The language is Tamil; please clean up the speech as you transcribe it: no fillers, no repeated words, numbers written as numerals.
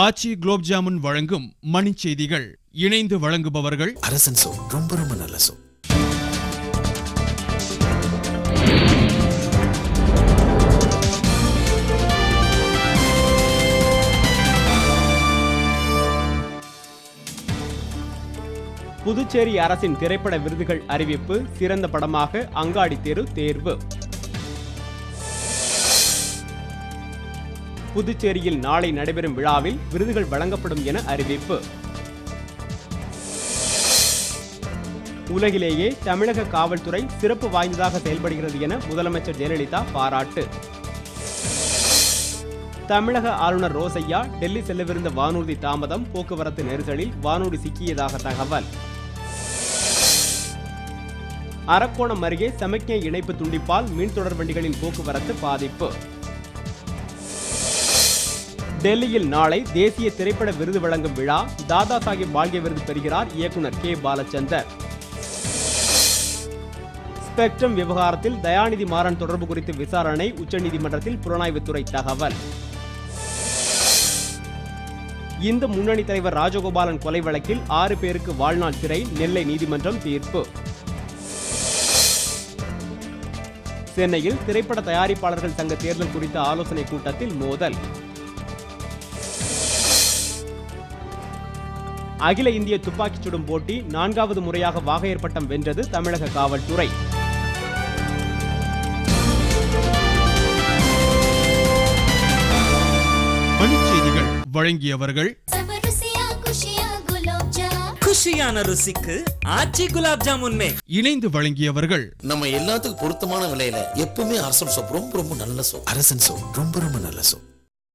ஆச்சி குலோப் ஜாமுன் வழங்கும் மணிச் செய்திகள். இணைந்து வழங்குபவர்கள் அரசன் சோ. ரொம்ப ரொம்ப நல்ல சோ. புதுச்சேரி அரசின் திரைப்பட விருதுகள் அறிவிப்பு. சிறந்த படமாக அங்காடி தெரு தேர்வு. புதுச்சேரியில் நாளை நடைபெறும் விழாவில் விருதுகள் வழங்கப்படும் என அறிவிப்பு. உலகிலேயே தமிழக காவல்துறை சிறப்பு வாய்ந்ததாக செயல்படுகிறது என முதலமைச்சர் ஜெயலலிதா பாராட்டு. தமிழக ஆளுநர் ரோசையா டெல்லி செல்லவிருந்த வானூர்தி தாமதம். போக்குவரத்து நெரிசலில் வானூர்தி சிக்கியதாக தகவல். அரக்கோணம் அருகே சமிக்ஞை இணைப்பு துண்டிப்பால் மின் தொடர் வண்டிகளின் போக்குவரத்து பாதிப்பு. டெல்லியில் நாளை தேசிய திரைப்பட விருது வழங்கும் விழா. தாதா சாஹிப் பால்கே விருது பெறுகிறார் இயக்குனர் கே பாலச்சந்தர். ஸ்பெக்ட்ரம் விவகாரத்தில் தயாநிதி மாறன் தொடர்பு குறித்து விசாரணை. உச்சநீதிமன்றத்தில் புலனாய்வுத்துறை தகவல். இந்து முன்னணி தலைவர் ராஜகோபாலன் கொலை வழக்கில் 6 பேருக்கு வாழ்நாள் சிறை. நெல்லை நீதிமன்றம் தீர்ப்பு. சென்னையில் திரைப்பட தயாரிப்பாளர்கள் சங்க தேர்தல் குறித்த ஆலோசனை கூட்டத்தில் மோதல். அகில இந்திய துப்பாக்கிச் சுடும் போட்டி 4வது முறையாக வாகையர் பட்டம் வென்றது தமிழக காவல்துறை. மணிச் செய்திகள் வழங்கியவர்கள் குஷியான ருசிக்கு ஆச்சி குலாப் ஜாமுன். இணைந்து வழங்கியவர்கள் நம்ம எல்லாத்துக்கும் பொருத்தமான விலையில எப்பவுமே அரசன் சோப். ரொம்ப ரொம்ப நல்ல சோ. அரசன் சோ. ரொம்ப ரொம்ப நல்ல சோ.